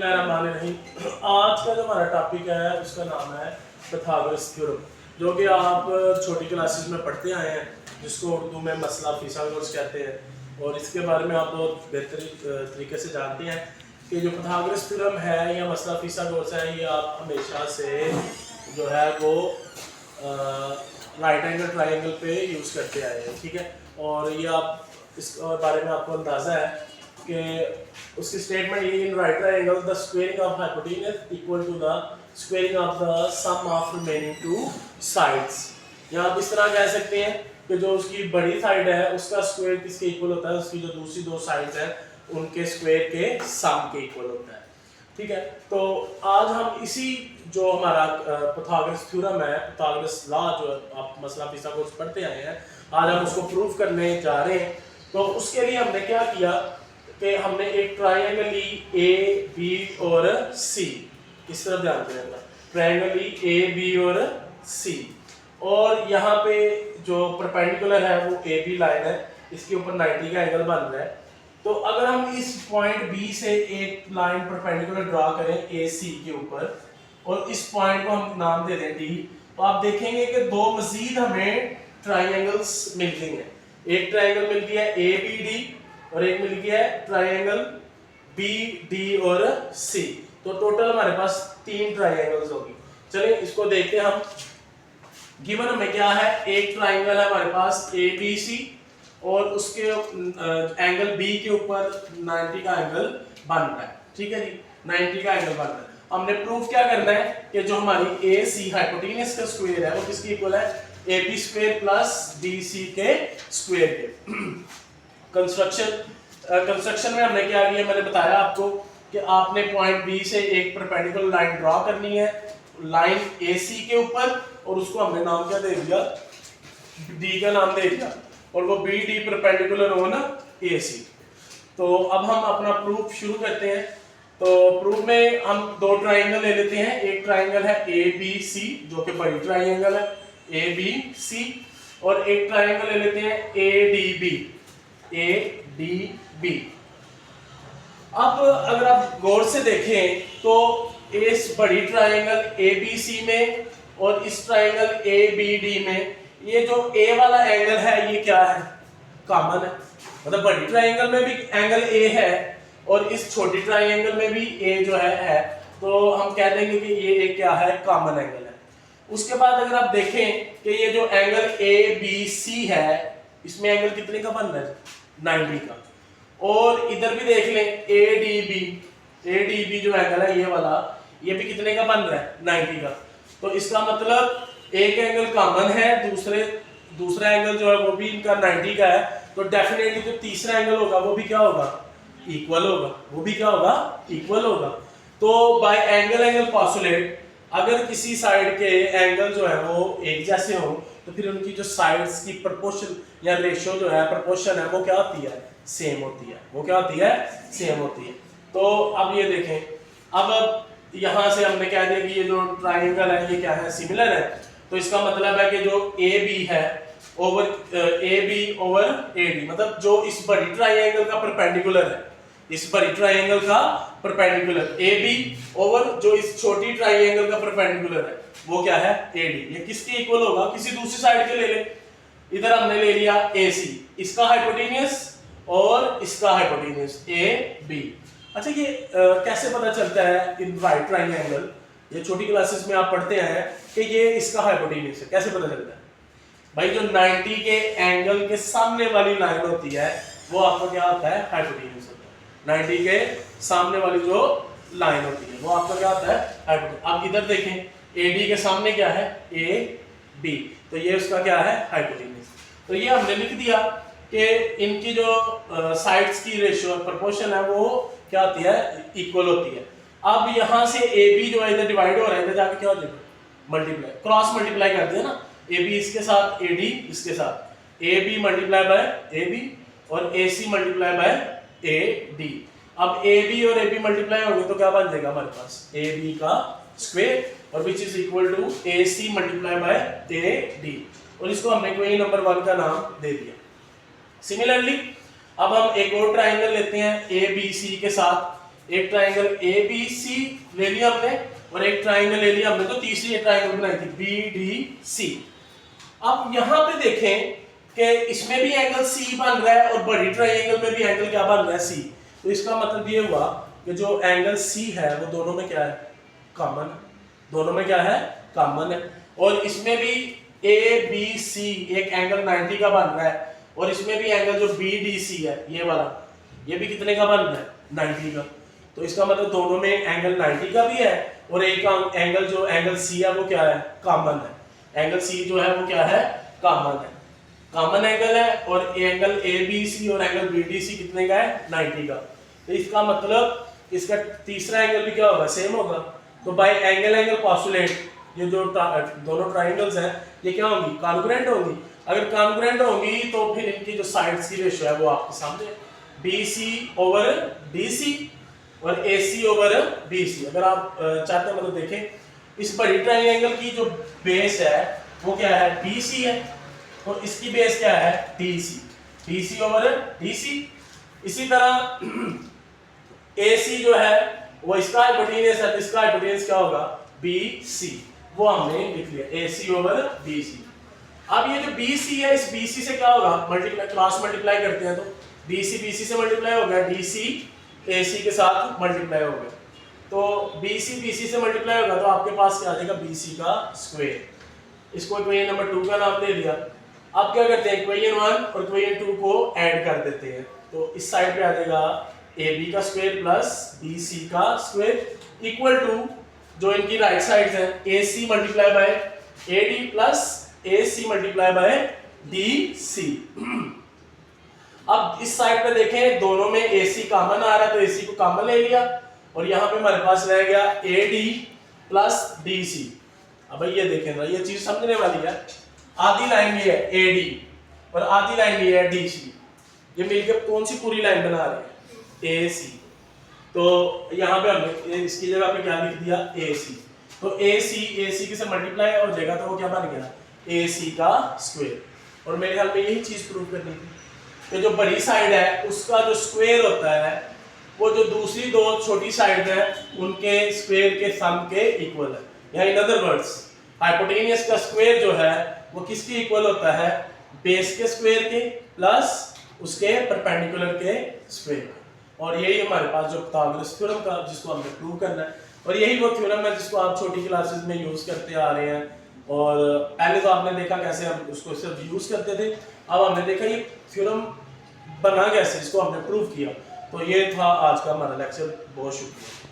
बिस्मिल्लाहिर्रहमानिर्रहीम। आज का जो हमारा टॉपिक है उसका नाम है पाइथागोरस थ्योरम, जो कि आप छोटी क्लासेस में पढ़ते आए हैं, जिसको उर्दू में मसला फिसागोरस कहते हैं। और इसके बारे में आप बहुत बेहतरीन तरीके से जानते हैं कि जो पाइथागोरस थ्योरम है या मसला फिसागोरस है, ये आप हमेशा से जो है वो राइट एंगल ट्राइंगल पे यूज़ करते आए हैं, ठीक है। और ये आप इस बारे में आपको अंदाज़ा है कि उसकी स्टेटमेंट ये in right triangle the squaring of hypotenuse equal to the squaring of the sum of remaining two sides. या आप इस तरह कह सकते हैं कि जो उसकी बड़ी साइड है उसका स्क्वायर किसके इक्वल होता है, उसकी जो दूसरी दो साइड्स हैं उनके स्क्वायर के सम के इक्वल होता है, ठीक है। तो आज हम इसी जो हमारा पाइथागोरस थ्योरम है, पाइथागोरस लॉ, जो आप मसला फिसागोरस पढ़ते आए हैं, आज हम उसको प्रूव करने जा रहे हैं। तो उसके लिए हमने क्या किया कि हमने एक ट्रायंगल ली ए बी और सी, इस तरफ ध्यान देना, ट्रायंगल ली ए बी और सी, और यहाँ पे जो परपेंडिकुलर है वो ए बी लाइन है, इसके ऊपर 90 का एंगल बन रहा है। तो अगर हम इस पॉइंट बी से एक लाइन परपेंडिकुलर ड्रा करें ए सी के ऊपर और इस पॉइंट को हम नाम दे दें डी, तो आप देखेंगे कि दो मजीद हमें ट्रायंगल्स मिल गए हैं। एक ट्रायंगल मिल गया है ए बी डी और एक मिल गया है ट्रायंगल बी डी और सी। तो टोटल हमारे पास 3 ट्रायंगल्स होगी। चलिए इसको देखते हैं हम। गिवन हमें क्या है, एक ट्रायंगल है हमारे पास ए बी सी और उसके एंगल बी के ऊपर 90 का एंगल बन रहा है, ठीक है जी, 90 का एंगल बन रहा है। हमने प्रूफ क्या करना है कि जो हमारी ए सी हाइपोटेन्यूज का स्क्वायर है वो किसके इक्वल है, A B square plus B C के स्क्वायर के। कंस्ट्रक्शन में हमने क्या किया, मैंने बताया आपको कि आपने पॉइंट बी से एक परपेंडिकुलर लाइन ड्रॉ करनी है लाइन ए सी के ऊपर, और उसको हमने नाम क्या दे दिया, डी का नाम दे दिया, और वो बी डी परपेंडिकुलर हो ना ए सी। तो अब हम अपना प्रूफ शुरू करते हैं। तो प्रूफ में हम 2 ट्राइंगल ले लेते हैं। एक ट्राइंगल है ए बी सी जो कि बड़ी ट्राइंगल है ए बी सी, और एक ट्राइंगल ले लेते हैं ए डी बी। अब अगर आप गौर से देखें तो इस बड़ी ट्राइंगल ए बी सी में और इस ट्राइंगल ए बी डी में ये जो ए वाला एंगल है ये क्या है, कॉमन है। मतलब बड़ी ट्राइंगल में भी एंगल ए है और इस छोटी ट्राइंगल में भी ए जो है, तो हम कह देंगे कि ये एक क्या है, कॉमन एंगल है। उसके बाद अगर आप देखें कि ये जो एंगल ए बी सी है इसमें एंगल कितने का बन रहा है, 90 का। और इधर भी देख लें ए डी बी जो एंगल है ये वाला, ये भी कितने का बन रहा है, 90 का। तो इसका मतलब एक एंगल कॉमन है, दूसरा एंगल जो है वो भी इनका 90 का है। तो डेफिनेटली जो तीसरा एंगल होगा वो भी क्या होगा, इक्वल होगा, वो भी क्या होगा, इक्वल होगा। तो बाय एंगल पॉस्टुलेट अगर किसी साइड के एंगल जो है वो एक जैसे हो तो फिर उनकी जो साइड्स की प्रोपोर्शन या रेशियो जो है, प्रोपोर्शन है, वो क्या होती है, सेम होती है। वो क्या होती है, सेम होती है। तो अब ये देखें, अब यहाँ से हमने कह दिया कि ये जो ट्राइंगल है ये क्या है, सिमिलर है। तो इसका मतलब है कि जो ए बी है over A B over A D, मतलब जो इस बड़ी ट्राइंगल का परपेंडिकुलर है, इस बड़ी ट्राइंगल का परपेंडिकुलर ए बी ओवर जो इस छोटी ट्राइंगल का परपेंडिकुलर है वो क्या है, ए डी। ये किसके इक्वल होगा, किसी दूसरी साइड के ले ले। इधर हमने ले लिया ए सी, इसका हाइपोटेन्यूज और इसका हाइपोटेन्यूज ए बी। अच्छा ये कैसे पता चलता है इन राइट ट्राइंगल, ये छोटी क्लासेस में आप पढ़ते हैं कि ये इसका हाइपोटेन्यूज है, कैसे पता चलता है भाई, जो 90 के एंगल के सामने वाली लाइन होती है वो आपका क्या होता है, हाइपोटेन्यूज होता है। 90 के सामने वाली जो लाइन होती है वो आपका क्या होता है, हाइपोटेन्यूज। आप इधर देखें AD के सामने क्या है, AB, तो ये उसका क्या है, हाइपोटेन्यूज। तो ये हमने लिख दिया कि इनकी जो साइड्स की रेशियो प्रोपोर्शन है वो क्या होती है, इक्वल होती है। अब यहाँ से AB जो है इधर डिवाइड हो रहा है, इधर जाके क्या हो जाएगा, मल्टीप्लाई, क्रॉस मल्टीप्लाई कर दिया ना, AB इसके साथ AD इसके साथ, AB मल्टीप्लाई बाय AB और AC मल्टीप्लाई बाय AD। अब AB और AB मल्टीप्लाई होंगे तो क्या बन जाएगा हमारे पास, AB का स्क्वायर, और which is equal to AC multiply by AD, और इसको हमने क्वेश्चन नंबर 1 का नाम दे दिया। सिमिलरली अब हम एक और ट्राइंगल लेते हैं ABC के साथ। एक ट्राइंगल ए बी सी ले लिया हमने और एक ट्राइंगल ले लिया हमने, तो तीसरी ट्राइंगल बनाई थी बी डी सी। अब यहां पे देखें कि इसमें भी एंगल सी बन रहा है और बड़ी ट्राइंगल में भी एंगल क्या बन रहा है, सी। तो इसका मतलब ये हुआ कि जो एंगल सी है वो दोनों में क्या है, कॉमन है, दोनों में क्या है, कॉमन है। और इसमें भी ए बी सी एक एंगल 90 का बन रहा है और इसमें भी एंगल जो बी डी सी है ये वाला, ये भी कितने का बन रहा है, 90 का। तो इसका मतलब दोनों में एंगल 90 का भी है और एक एंगल जो एंगल सी है वो क्या है, कॉमन है। एंगल सी जो है वो क्या है, कॉमन है, कॉमन एंगल है। और एंगल ए बी सी और एंगल बी डी सी कितने का है, 90 का। तो इसका मतलब इसका तीसरा एंगल भी क्या होगा, सेम होगा। तो बाय एंगल एंगल पोस्टुलेट ये जो दोनों ट्राइंगल्स हैं ये क्या होंगी, कॉन्ग्रुएंट होंगी। अगर कॉन्ग्रुएंट होंगी तो फिर इनकी जो साइड्स की रेशियो है वो आपके सामने है, BC ओवर DC और AC ओवर BC। अगर आप चाहते हैं मतलब देखें इस बड़ी ट्राइंगल की जो बेस है वो क्या है, BC है और इसकी बेस क्या है, DC, BC ओवर DC। इसी तरह AC जो है वो इसका हाइपोटेन्यूस है, तो इसका हाइपोटेन्यूस क्या होगा, BC, वो हमने लिख लिया AC ओवर BC। अब ये जो BC है इस BC से क्या होगा, मल्टीप्लाई, क्रॉस मल्टीप्लाई करते हैं तो BC BC से मल्टीप्लाई हो गया, DC AC के साथ मल्टीप्लाई हो गया। तो BC BC से मल्टीप्लाई होगा तो आपके पास क्या आ जाएगा, BC का स्क्वायर। इसको इक्वेशन नंबर 2 का नाम दे दिया। अब क्या करते हैं, इक्वेशन 1 और इक्वेशन 2 को ऐड कर देते हैं। तो इस साइड पे आ जाएगा AB का स्क्वायर प्लस BC का स्क्वायर इक्वल टू जो इनकी राइट साइड्स हैं AC multiply by AD plus AC multiply bye DC। अब इस साइड पे देखें दोनों में AC कॉमन आ रहा है तो AC को कॉमन ले लिया और यहाँ पे हमारे पास रह गया AD प्लस DC। अब ये देखें ना, ये चीज समझने वाली है। आधी लाइन ये है AD और आधी लाइन ये है DC, ये मिलकर कौन सी पूरी लाइन बना रहे हैं, AC। तो यहाँ पे हमने इसकी जगह पे क्या लिख दिया, AC। तो AC के से मल्टीप्लाई हो जाएगा तो वो क्या बन गया, AC का स्क्वायर। और मेरे ख्याल में यही चीज प्रूव करनी थी कि जो बड़ी साइड है उसका जो स्क्वायर होता है वो जो दूसरी दो छोटी साइड है उनके स्क्वायर के सम के इक्वल है। या इन अदर वर्ड्स हाइपोटेन्यूस का स्क्वायर जो है वो किसके इक्वल होता है, बेस के स्क्वायर के प्लस उसके परपेंडिकुलर के स्क्वायर। और यही हमारे पास जो पाइथागोरस थ्योरम का जिसको हमने प्रूव करना है, और यही वो थ्योरम है जिसको आप छोटी क्लासेस में यूज करते आ रहे हैं। और पहले तो आपने देखा कैसे हम उसको सिर्फ यूज करते थे, अब हमने देखा ये थ्योरम बना कैसे, इसको हमने प्रूव किया। तो ये था आज का हमारा लेक्चर, बहुत शुक्रिया।